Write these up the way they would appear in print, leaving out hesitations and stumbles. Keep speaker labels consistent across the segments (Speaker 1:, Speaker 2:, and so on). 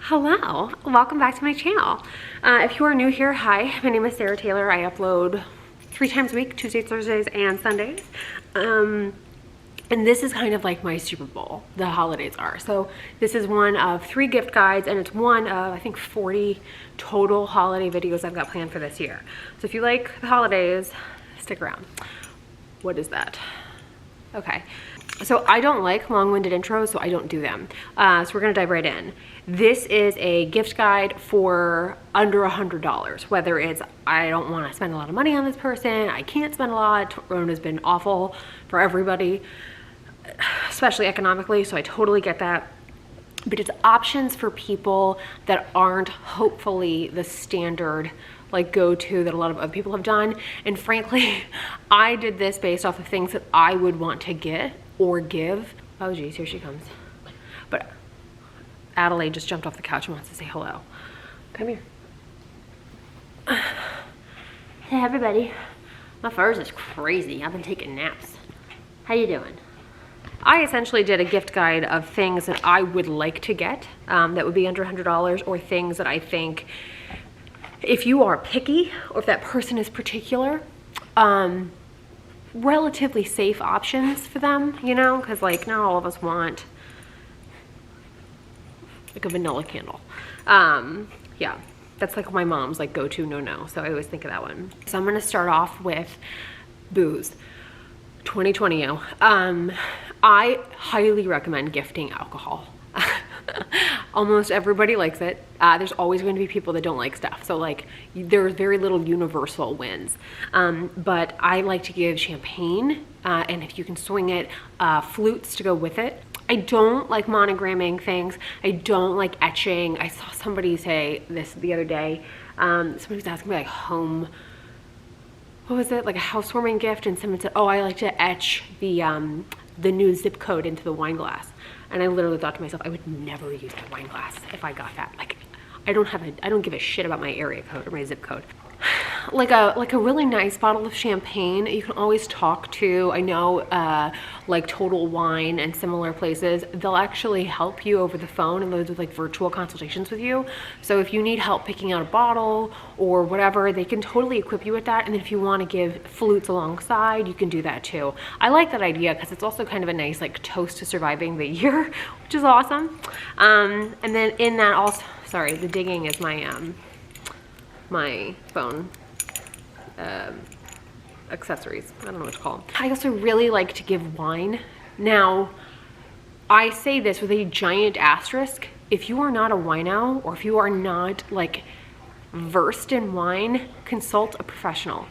Speaker 1: Hello, welcome back to my channel. If you are new here, hi, my name is Sarah Taylor. I upload 3 times a week, Tuesdays, Thursdays, and Sundays. And this is kind of like my Super Bowl, the holidays are. So this is one of 3 gift guides, and it's one of, I think, 40 total holiday videos I've got planned for this year. So if you like the holidays, stick around. What is that? Okay. So I don't like long-winded intros, so I don't do them. So we're gonna dive right in. This is a gift guide for under $100, whether it's I don't wanna spend a lot of money on this person, I can't spend a lot, Rona has been awful for everybody, especially economically, so I totally get that. But it's options for people that aren't hopefully the standard like go-to that a lot of other people have done. And frankly, I did this based off of things that I would want to get or give. Oh geez, here she comes. But Adelaide just jumped off the couch and wants to say hello. Come here. Hey everybody. My furs is crazy. I've been taking naps. How you doing? I essentially did a gift guide of things that I would like to get that would be under $100, or things that I think if you are picky or if that person is particular, relatively safe options for them, you know, because like not all of us want like a vanilla candle. Yeah, that's like my mom's like go-to no, so I always think of that one. So I'm gonna start off with booze. 2020. I highly recommend gifting alcohol. Almost everybody likes it. There's always going to be people that don't like stuff. So like there's very little universal wins. But I like to give champagne, and if you can swing it, flutes to go with it. I don't like monogramming things. I don't like etching. I saw somebody say this the other day. Somebody was asking me like home, what was it? Like a housewarming gift, and someone said, oh, I like to etch the new zip code into the wine glass. And I literally thought to myself, I would never use that wine glass if I got that. Like, I don't give a shit about my area code or my zip code. Like a really nice bottle of champagne you can always talk to. I know like Total Wine and similar places, they'll actually help you over the phone, and they'll do like virtual consultations with you. So if you need help picking out a bottle or whatever, they can totally equip you with that. And then if you want to give flutes alongside, you can do that too. I like that idea because it's also kind of a nice like toast to surviving the year, which is awesome. And then in that also, sorry, the digging is my my phone accessories. I don't know what to call them. I also really like to give wine. Now, I say this with a giant asterisk. If you are not a wino, or if you are not like versed in wine, consult a professional.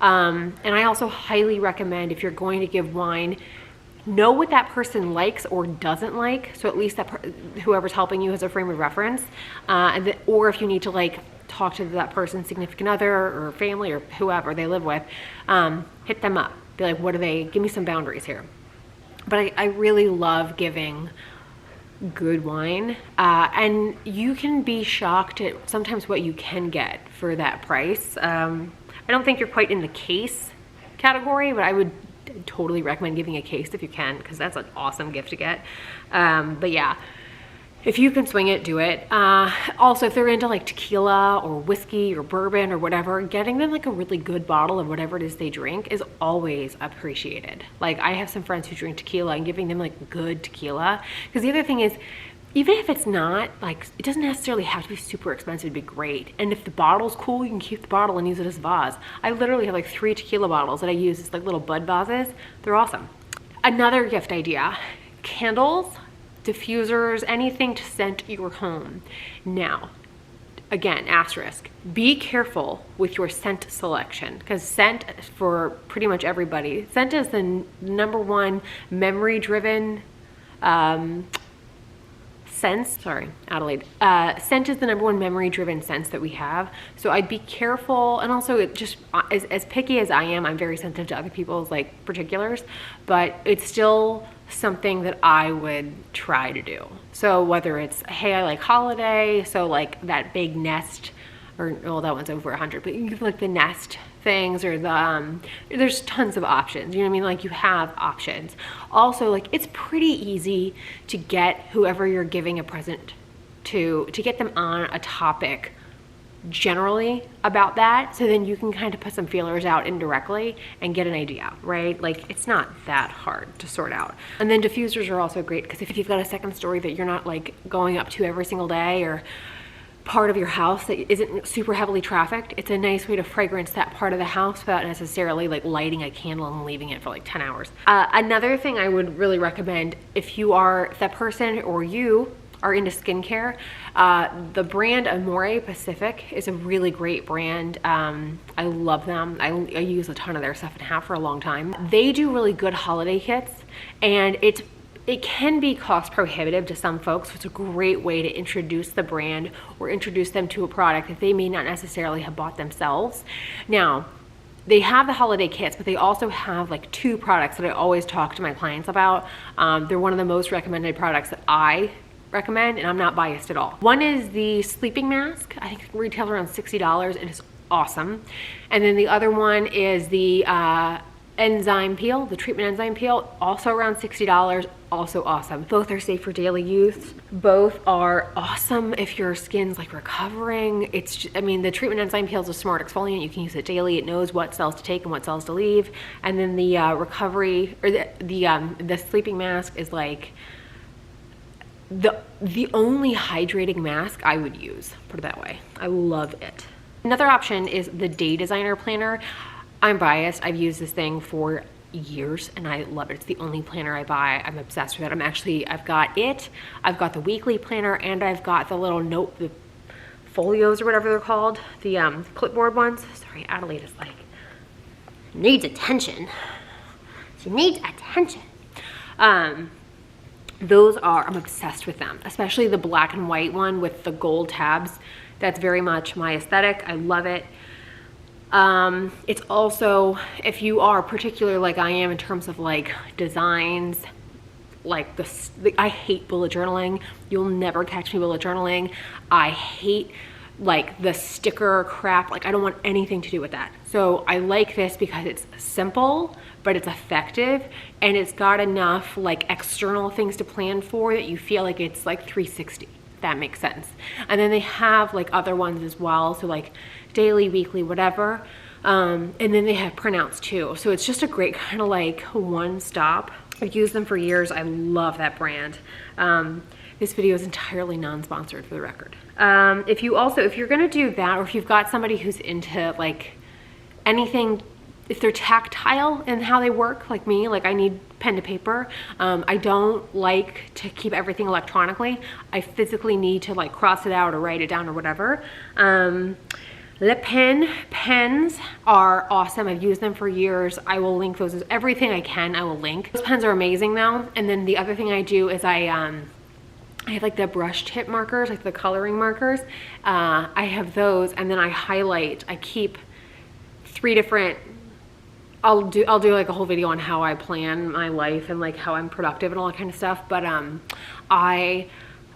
Speaker 1: And I also highly recommend, if you're going to give wine, know what that person likes or doesn't like, so at least that whoever's helping you has a frame of reference. Or if you need to like talk to that person's significant other or family or whoever they live with, hit them up. Be like, what do they, give me some boundaries here. But I really love giving good wine. And you can be shocked at sometimes what you can get for that price. I don't think you're quite in the case category, but I would totally recommend giving a case if you can, because that's an awesome gift to get. But yeah, if you can swing it, do it. Also, if they're into like tequila or whiskey or bourbon or whatever, getting them like a really good bottle of whatever it is they drink is always appreciated. Like I have some friends who drink tequila, and giving them like good tequila. Because the other thing is, even if it's not, like, it doesn't necessarily have to be super expensive to be great. And if the bottle's cool, you can keep the bottle and use it as a vase. I literally have like 3 tequila bottles that I use as like little bud vases. They're awesome. Another gift idea, candles, diffusers, anything to scent your home. Now, again, asterisk, be careful with your scent selection, because scent for pretty much everybody, scent is the #1 memory-driven sense, sorry, Adelaide. Scent is the #1 memory-driven sense that we have. So I'd be careful, and also it just, as picky as I am, I'm very sensitive to other people's like particulars, but it's still something that I would try to do. So whether it's, hey, I like holiday, so like that big nest, or well, that one's over 100, but you can like the nest things, or the there's tons of options, you know what I mean? Like you have options. Also, like it's pretty easy to get whoever you're giving a present to get them on a topic generally about that, so then you can kind of put some feelers out indirectly and get an idea, right? Like, it's not that hard to sort out. And then diffusers are also great because if you've got a second story that you're not like going up to every single day, or part of your house that isn't super heavily trafficked, it's a nice way to fragrance that part of the house without necessarily like lighting a candle and leaving it for like 10 hours. Another thing I would really recommend, if you are that person or you are into skincare, the brand Amore Pacific is a really great brand. I love them. I use a ton of their stuff and have for a long time. They do really good holiday kits, and it can be cost prohibitive to some folks, so it's a great way to introduce the brand or introduce them to a product that they may not necessarily have bought themselves. Now, they have the holiday kits, but they also have like 2 products that I always talk to my clients about. They're one of the most recommended products that I recommend, and I'm not biased at all. One is the sleeping mask. I think it retails around $60. It is awesome. And then the other one is the enzyme peel, the treatment enzyme peel, also around $60, also awesome. Both are safe for daily use. Both are awesome if your skin's like recovering. It's just, I mean, the treatment enzyme peel is a smart exfoliant. You can use it daily. It knows what cells to take and what cells to leave. And then the recovery, or the sleeping mask is like the only hydrating mask I would use, put it that way. I love it. Another option is the Day Designer Planner. I'm biased. I've used this thing for years and I love it. It's the only planner I buy. I'm obsessed with it. I've got it, I've got the weekly planner, and I've got the little note, the folios or whatever they're called, the clipboard ones. Sorry, Adelaide is like, needs attention. She needs attention. Those are, I'm obsessed with them, especially the black and white one with the gold tabs. That's very much my aesthetic. I love it. It's also, if you are particular like I am in terms of like designs, like I hate bullet journaling. You'll never catch me bullet journaling. I hate like the sticker crap. Like, I don't want anything to do with that. So I like this because it's simple, but it's effective, and it's got enough like external things to plan for that you feel like it's like 360, if that makes sense. And then they have like other ones as well, so like daily, weekly, whatever. And then they have printouts too. So it's just a great kind of like one stop. I've used them for years. I love that brand. This video is entirely non-sponsored, for the record. If you're gonna do that, or if you've got somebody who's into like anything, if they're tactile in how they work, like me, like I need pen to paper. I don't like to keep everything electronically. I physically need to like cross it out or write it down or whatever. Lip pens are awesome. I've used them for years. I will link those, everything I can, I will link. Those pens are amazing though. And then the other thing I do is I have like the brush tip markers, like the coloring markers. I have those, and then I highlight. I keep 3 different, I'll do like a whole video on how I plan my life and like how I'm productive and all that kind of stuff. But I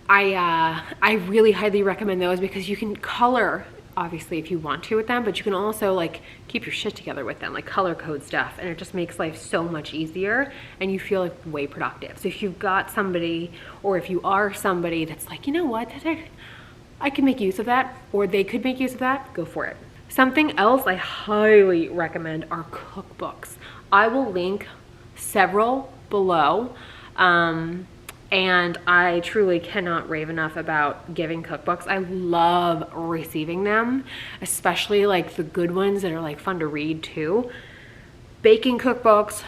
Speaker 1: really highly recommend those because you can color, obviously, if you want to with them, but you can also like keep your shit together with them, like color code stuff, and it just makes life so much easier and you feel like way productive. So if you've got somebody, or if you are somebody that's like, you know what, I can make use of that, or they could make use of that, go for it. Something else I highly recommend are cookbooks. I will link several below. And I truly cannot rave enough about giving cookbooks. I love receiving them, especially like the good ones that are like fun to read too. Baking cookbooks,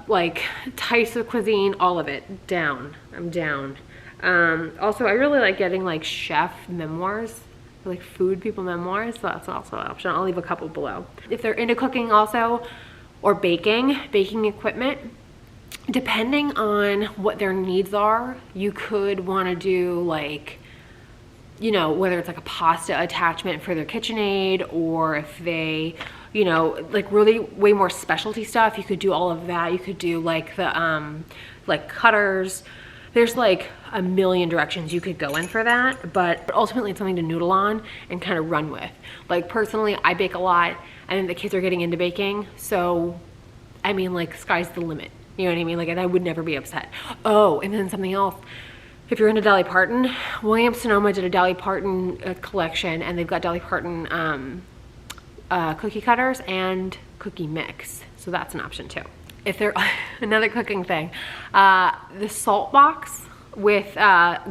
Speaker 1: like types of cuisine, all of it, down. I'm down. Also, I really like getting like chef memoirs, like food people memoirs, so that's also an option. I'll leave a couple below. If they're into cooking also, or baking equipment, depending on what their needs are, you could want to do like, you know, whether it's like a pasta attachment for their KitchenAid, or if they, you know, like really way more specialty stuff, you could do all of that. You could do like the like cutters. There's like a million directions you could go in for that, but ultimately it's something to noodle on and kind of run with. Like personally, I bake a lot, and the kids are getting into baking, so I mean, like, sky's the limit. You know what I mean? Like, and I would never be upset. Oh, and then something else. if you're into Dolly Parton, Williams Sonoma did a Dolly Parton collection, and they've got Dolly Parton cookie cutters and cookie mix. So that's an option too. If they're another cooking thing, the salt box with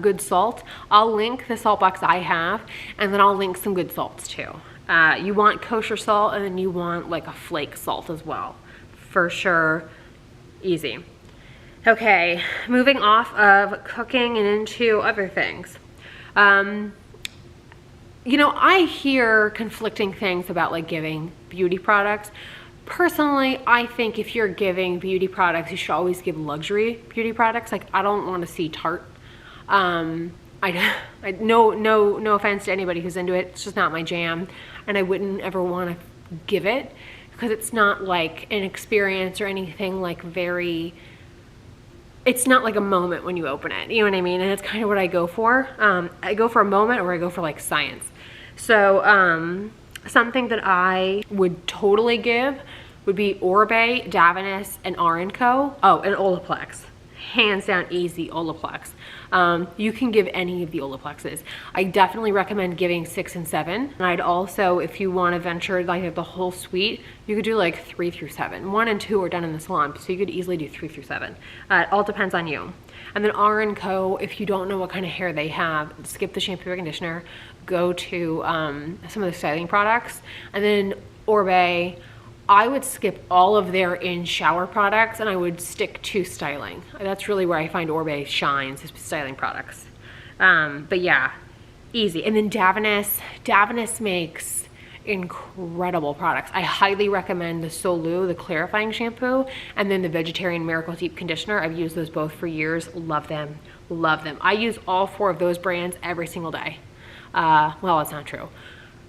Speaker 1: good salt. I'll link the salt box I have, and then I'll link some good salts too. You want kosher salt, and then you want like a flake salt as well. For sure, easy. Okay, moving off of cooking and into other things. You know, I hear conflicting things about like giving beauty products. Personally, I think if you're giving beauty products, you should always give luxury beauty products. Like, I don't want to see Tarte. No offense to anybody who's into it. It's just not my jam, and I wouldn't ever want to give it because it's not like an experience or anything like very. It's not like a moment when you open it. You know what I mean? And it's kind of what I go for. I go for a moment, or I go for like science. So something that I would totally give would be Orbe, Davines, and R&Co. Oh, and Olaplex. Hands down easy, Olaplex. You can give any of the Olaplexes. I definitely recommend giving 6 and 7. And I'd also, if you want to venture like the whole suite, you could do like 3 through 7. 1 and 2 are done in the salon, so you could easily do 3 through 7. It all depends on you. And then R&Co, if you don't know what kind of hair they have, skip the shampoo or conditioner, go to some of the styling products. And then Orbe, I would skip all of their in-shower products, and I would stick to styling. That's really where I find Orbe shines, is styling products. But yeah, easy. And then Davines makes incredible products. I highly recommend the Solu, the clarifying shampoo, and then the Vegetarian Miracle Deep Conditioner. I've used those both for years. Love them, love them. I use all 4 of those brands every single day. Well, it's not true.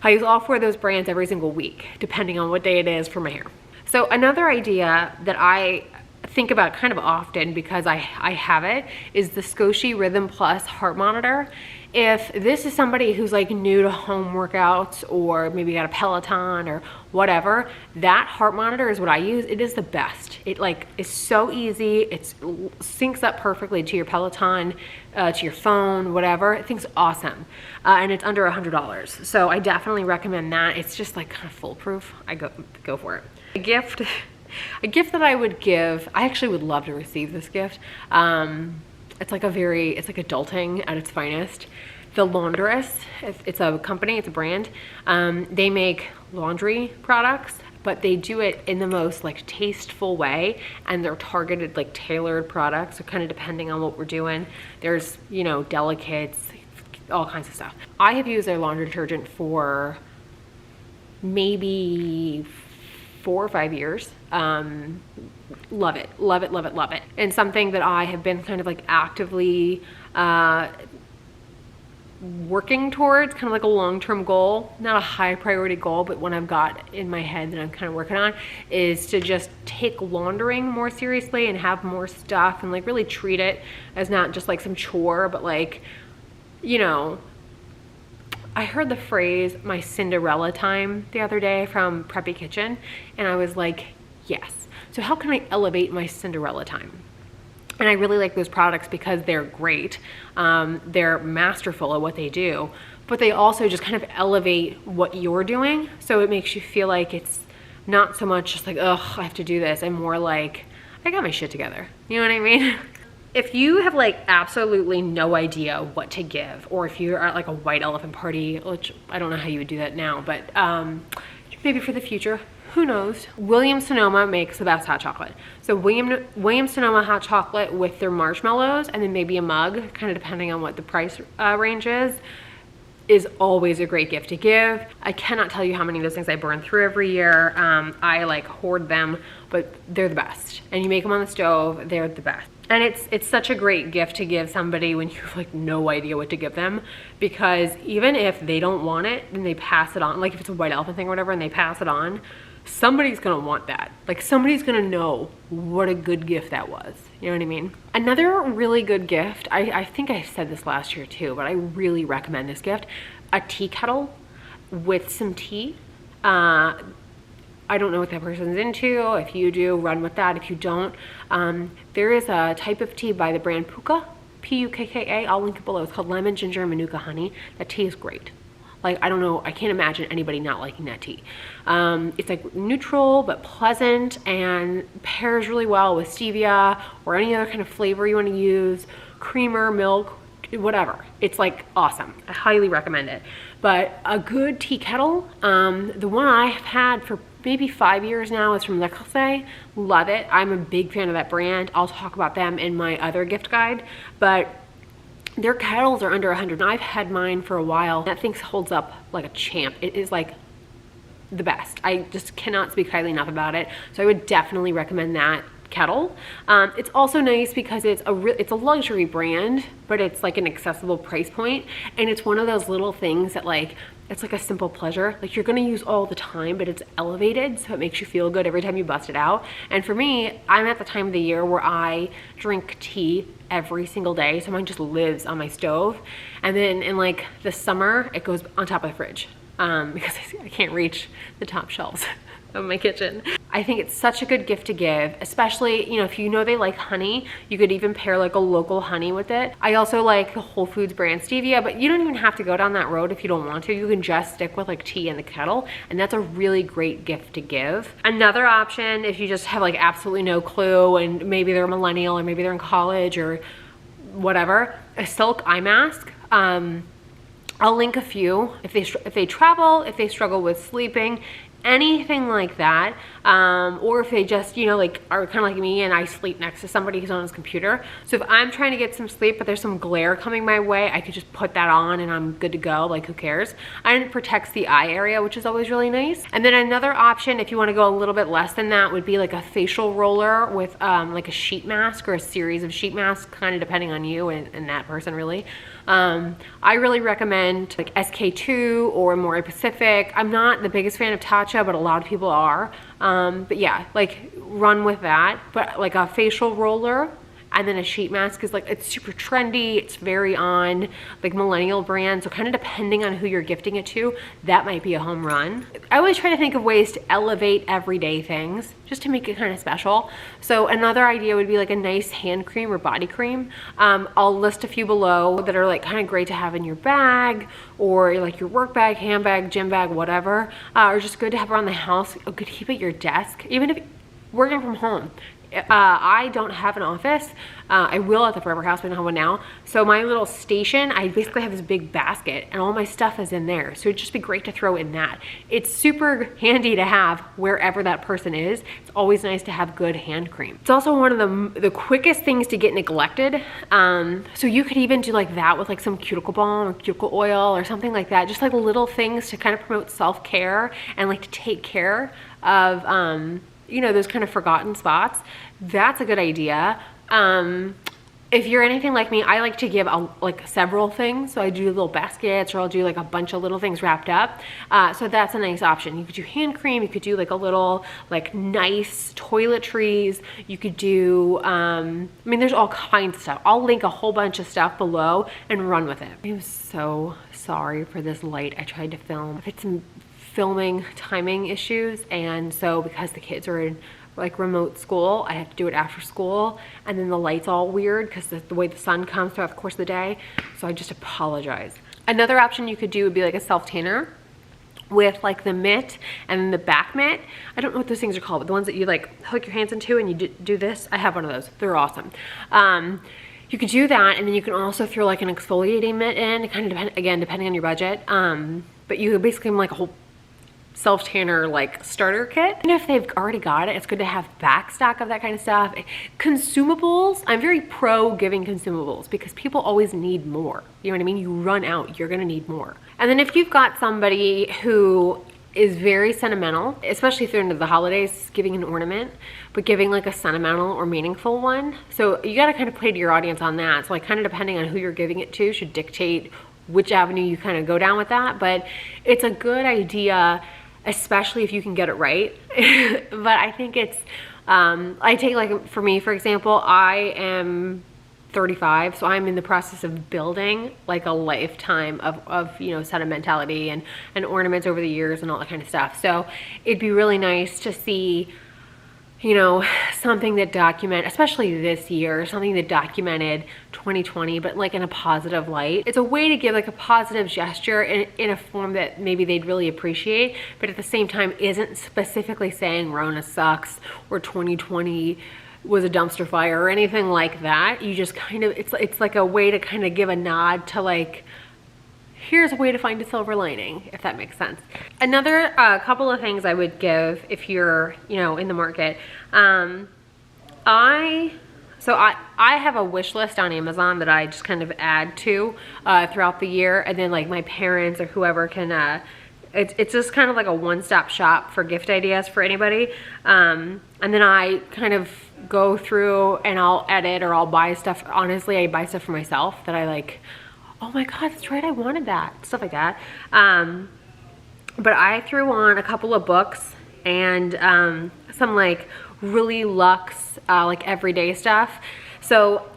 Speaker 1: I use all 4 of those brands every single week, depending on what day it is for my hair. So another idea that I think about kind of often, because I have it, is the Scoshi Rhythm Plus heart monitor. If this is somebody who's like new to home workouts, or maybe got a Peloton or whatever, that heart monitor is what I use. It is the best. It like is so easy. It syncs up perfectly to your Peloton, to your phone, whatever. I think it's awesome. And it's under $100. So I definitely recommend that. It's just like kind of foolproof. I go for it. A gift that I would give, I actually would love to receive this gift. It's like adulting at its finest. The Laundress, it's a company, it's a brand. They make laundry products, but they do it in the most like tasteful way, and they're targeted, like tailored products. So kind of depending on what we're doing, there's, you know, delicates, all kinds of stuff. I have used their laundry detergent for maybe 4 or 5 years. Love it, love it, love it, love it. And something that I have been kind of like actively working towards, kind of like a long-term goal, not a high priority goal, but one I've got in my head that I'm kind of working on, is to just take laundering more seriously and have more stuff and like really treat it as not just like some chore, but like, you know, I heard the phrase "my Cinderella time" the other day from Preppy Kitchen, and I was like, yes. So how can I elevate my Cinderella time? And I really like those products because they're great. They're masterful at what they do, but they also just kind of elevate what you're doing. So it makes you feel like it's not so much just like, ugh, I have to do this, and more like, I got my shit together. You know what I mean? If you have like absolutely no idea what to give, or if you're at like a white elephant party, which I don't know how you would do that now, but maybe for the future, who knows? Williams Sonoma makes the best hot chocolate. So Williams Sonoma hot chocolate with their marshmallows, and then maybe a mug, kind of depending on what the price range is always a great gift to give. I cannot tell you how many of those things I burn through every year. I like hoard them, but they're the best. And you make them on the stove, they're the best. And it's such a great gift to give somebody when you have like no idea what to give them, because even if they don't want it and they pass it on, like if it's a white elephant thing or whatever and they pass it on, somebody's gonna want that. Like somebody's gonna know what a good gift that was. You know what I mean? Another really good gift, I think I said this last year too, but I really recommend this gift: a tea kettle with some tea. I don't know what that person's into. If you do, run with that. If you don't, there is a type of tea by the brand Puka Pukka. I'll link it below. It's called lemon, ginger, and manuka honey. That tea is great. Like, I don't know, I can't imagine anybody not liking that tea. It's like neutral but pleasant and pairs really well with stevia or any other kind of flavor you want to use, creamer, milk, whatever. It's like awesome. I highly recommend it. But a good tea kettle, the one I have had for maybe 5 years now is from Le Creuset. Love it. I'm a big fan of that brand. I'll talk about them in my other gift guide, but their kettles are under 100. I've had mine for a while. That thing holds up like a champ. It is like the best. I just cannot speak highly enough about it. So I would definitely recommend that kettle. It's also nice because it's a luxury brand, but it's like an accessible price point, and it's one of those little things that like, it's like a simple pleasure. Like, you're gonna use all the time, but it's elevated, so it makes you feel good every time you bust it out. And for me, I'm at the time of the year where I drink tea every single day, so mine just lives on my stove. And then in like the summer, it goes on top of the fridge because I can't reach the top shelves of my kitchen. I think it's such a good gift to give, especially, you know, if you know they like honey, you could even pair like a local honey with it. I also like the Whole Foods brand stevia, but you don't even have to go down that road if you don't want to. You can just stick with like tea in the kettle, and that's a really great gift to give. Another option, if you just have like absolutely no clue and maybe they're a millennial or maybe they're in college or whatever, a silk eye mask. I'll link a few if they travel, if they struggle with sleeping, anything like that, or if they just, you know, like are kind of like me and I sleep next to somebody who's on his computer. So if I'm trying to get some sleep but there's some glare coming my way, I could just put that on and I'm good to go. Like, who cares? And it protects the eye area, which is always really nice. And then another option, if you want to go a little bit less than that, would be like a facial roller with like a sheet mask or a series of sheet masks, kind of depending on you and that person really. I really recommend like SK2 or More Pacific. I'm not the biggest fan of Tatcha, but a lot of people are. But yeah, like run with that. But like a facial roller and then a sheet mask is like, it's super trendy. It's very on like millennial brand. So kind of depending on who you're gifting it to, that might be a home run. I always try to think of ways to elevate everyday things just to make it kind of special. So another idea would be like a nice hand cream or body cream. I'll list a few below that are like kind of great to have in your bag or like your work bag, handbag, gym bag, whatever, or just good to have around the house. Good to keep at your desk, even if working from home. I don't have an office. I will at the Forever House, but I don't have one now. So my little station, I basically have this big basket and all my stuff is in there. So it'd just be great to throw in that. It's super handy to have wherever that person is. It's always nice to have good hand cream. It's also one of the quickest things to get neglected. So you could even do like that with like some cuticle balm or cuticle oil or something like that. Just like little things to kind of promote self-care and like to take care of, you know, those kind of forgotten spots. That's a good idea. If you're anything like me, I like to give like several things. So I do little baskets, or I'll do like a bunch of little things wrapped up. So that's a nice option. You could do hand cream. You could do like a little like nice toiletries. You could do, I mean, there's all kinds of stuff. I'll link a whole bunch of stuff below and run with it. I'm so sorry for this light. I tried to film. I've had some filming timing issues, and so because the kids are in like remote school, I have to do it after school, and then the light's all weird because the way the sun comes throughout the course of the day, so I just apologize. Another option you could do would be like a self tanner with like the mitt and then the back mitt. I don't know what those things are called, but the ones that you like hook your hands into and you do this. I have one of those. They're awesome. You could do that, and then you can also throw like an exfoliating mitt in, kind of depending on your budget. But you basically like a whole self tanner like starter kit. And if they've already got it, it's good to have backstock of that kind of stuff. Consumables, I'm very pro giving consumables because people always need more. You know what I mean? You run out, you're gonna need more. And then if you've got somebody who is very sentimental, especially if they're into the holidays, giving an ornament, but giving like a sentimental or meaningful one. So you gotta kind of play to your audience on that. So like kind of depending on who you're giving it to should dictate which avenue you kind of go down with that. But it's a good idea, especially if you can get it right. But I think it's, I take like, for me, for example, I am 35, so I'm in the process of building like a lifetime of you know, sentimentality and ornaments over the years and all that kind of stuff. So it'd be really nice to see, you know, something that especially this year, something that documented 2020, but like in a positive light. It's a way to give like a positive gesture in a form that maybe they'd really appreciate, but at the same time isn't specifically saying Rona sucks or 2020 was a dumpster fire or anything like that. You just kind of, it's like a way to kind of give a nod to like, here's a way to find a silver lining, if that makes sense. Another couple of things I would give if you're, you know, in the market. I have a wish list on Amazon that I just kind of add to throughout the year, and then like my parents or whoever can, it's just kind of like a one-stop shop for gift ideas for anybody. And then I kind of go through and I'll edit or I'll buy stuff. Honestly, I buy stuff for myself that I like, oh my God, that's right, I wanted that, stuff like that. But I threw on a couple of books and some like really luxe, like everyday stuff. So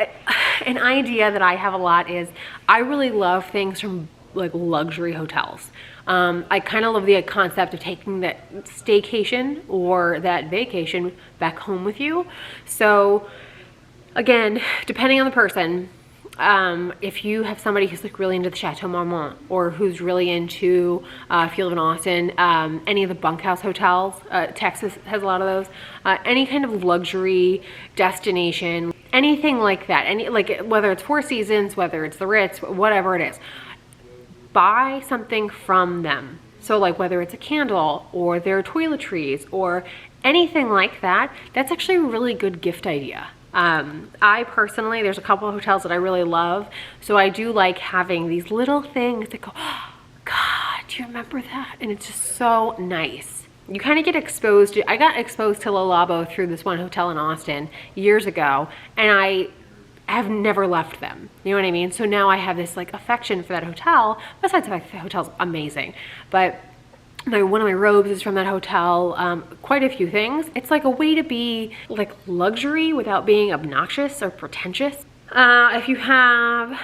Speaker 1: an idea that I have a lot is I really love things from like luxury hotels. I kind of love the concept of taking that staycation or that vacation back home with you. So again, depending on the person, if you have somebody who's like really into the Chateau Marmont or who's really into if you live in Austin, any of the bunkhouse hotels, Texas has a lot of those, any kind of luxury destination, anything like that, any like whether it's Four Seasons, whether it's the Ritz, whatever it is, buy something from them. So like whether it's a candle or their toiletries or anything like that, that's actually a really good gift idea. I personally, there's a couple of hotels that I really love, so I do like having these little things that go, oh, God, do you remember that? And it's just so nice. You kind of get exposed to, I got exposed to Le Labo through this one hotel in Austin years ago, and I have never left them. You know what I mean? So now I have this like affection for that hotel, besides the fact that the hotel's amazing. But one of my robes is from that hotel, quite a few things. It's like a way to be like luxury without being obnoxious or pretentious. If you have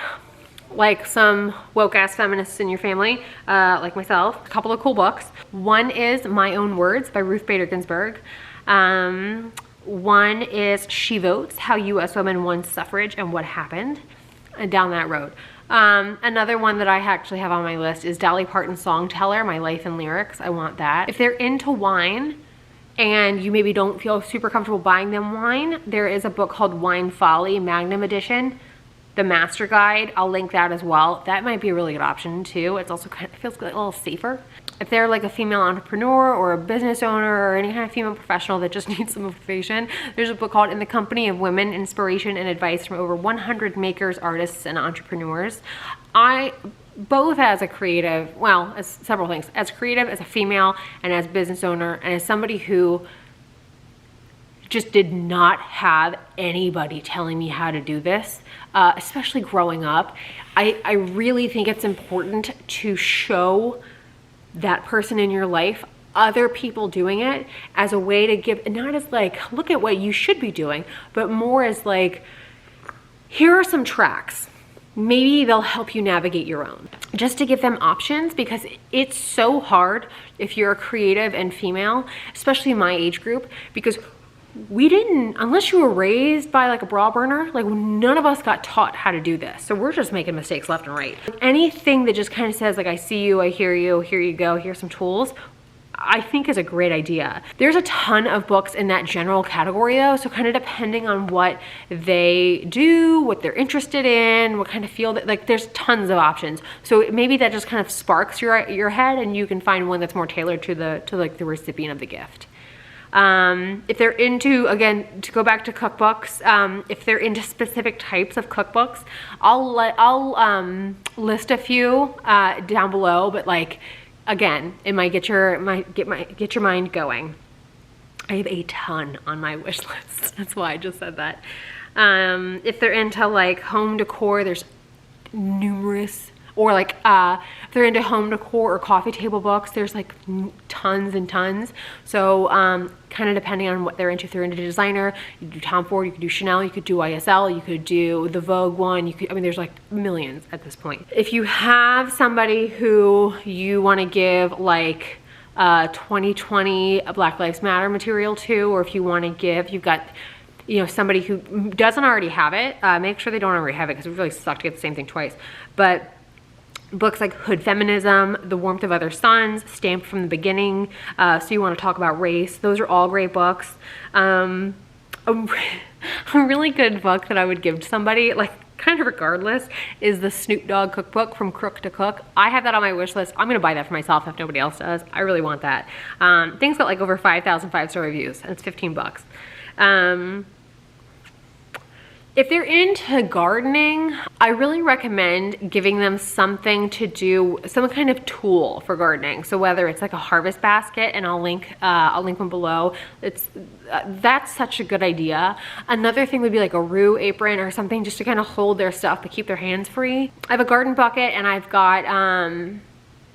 Speaker 1: like some woke ass feminists in your family, like myself, a couple of cool books. One is My Own Words by Ruth Bader Ginsburg. One is She Votes, How U.S. Women Won Suffrage and What Happened, and down that road. Another one that I actually have on my list is Dolly Parton's Song Teller, My Life and Lyrics. I want that. If they're into wine and you maybe don't feel super comfortable buying them wine, there is a book called Wine Folly, Magnum Edition, the Master Guide. I'll link that as well. That might be a really good option too. It's also kind of, it feels a little safer. If they're like a female entrepreneur or a business owner or any kind of female professional that just needs some motivation, there's a book called In the Company of Women, Inspiration and Advice from over 100 makers, artists, and entrepreneurs. Both as a creative, well, as several things, as creative, as a female, and as business owner, and as somebody who just did not have anybody telling me how to do this, especially growing up, I really think it's important to show that person in your life other people doing it as a way to give, not as like, look at what you should be doing, but more as like, here are some tracks. Maybe they'll help you navigate your own. Just to give them options, because it's so hard if you're a creative and female, especially my age group, because we didn't, unless you were raised by like a bra burner, like none of us got taught how to do this. So we're just making mistakes left and right. Anything that just kind of says like, I see you, I hear you, here you go, here's some tools, I think is a great idea. There's a ton of books in that general category though, so kind of depending on what they do, what they're interested in, what kind of field, like there's tons of options. So maybe that just kind of sparks your head and you can find one that's more tailored to like the recipient of the gift. If they're into, again, to go back to cookbooks, if they're into specific types of cookbooks, I'll list a few down below, but like, again, it might get your mind going. I have a ton on my wish list. That's why I just said that. If they're into like home decor, there's numerous. Or like if they're into home decor or coffee table books, there's like tons and tons. So kind of depending on what they're into. If they're into designer, you could do Tom Ford, you could do Chanel, you could do YSL, you could do the Vogue one. You could, I mean, there's like millions at this point. If you have somebody who you want to give like 2020 Black Lives Matter material too, or if you want to give, you've got, you know, somebody who doesn't already have it, make sure they don't already have it, because it really sucks to get the same thing twice. But books like Hood Feminism, The Warmth of Other Suns, Stamped from the Beginning, So You Want to Talk About Race, those are all great books. A really good book that I would give to somebody, like kind of regardless, is the Snoop Dogg cookbook, From Crook to Cook. I have that on my wish list. I'm gonna buy that for myself if nobody else does. I really want that. Thing's got like over 5,000 5-star reviews, and it's 15 bucks. If they're into gardening, I really recommend giving them something to do, some kind of tool for gardening. So whether it's like a harvest basket, and I'll link one below. That's such a good idea. Another thing would be like a roux apron or something, just to kind of hold their stuff but keep their hands free. I have a garden bucket, and I've got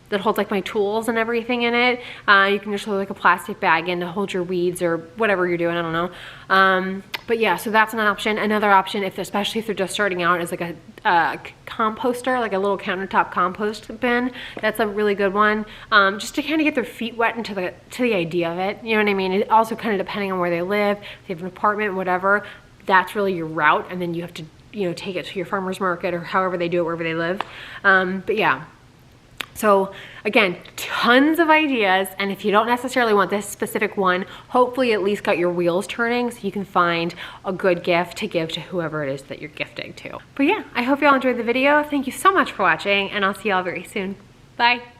Speaker 1: that holds like my tools and everything in it. You can just hold like a plastic bag in to hold your weeds or whatever you're doing, I don't know. But yeah, so that's an option. Another option, especially if they're just starting out, is like a composter, like a little countertop compost bin. That's a really good one, just to kind of get their feet wet into the idea of it. You know what I mean? It also kind of depending on where they live, if they have an apartment, whatever, that's really your route, and then you have to, you know, take it to your farmer's market or however they do it wherever they live. But yeah. So again, tons of ideas, and if you don't necessarily want this specific one, hopefully at least got your wheels turning so you can find a good gift to give to whoever it is that you're gifting to. But yeah, I hope y'all enjoyed the video. Thank you so much for watching, and I'll see y'all very soon. Bye.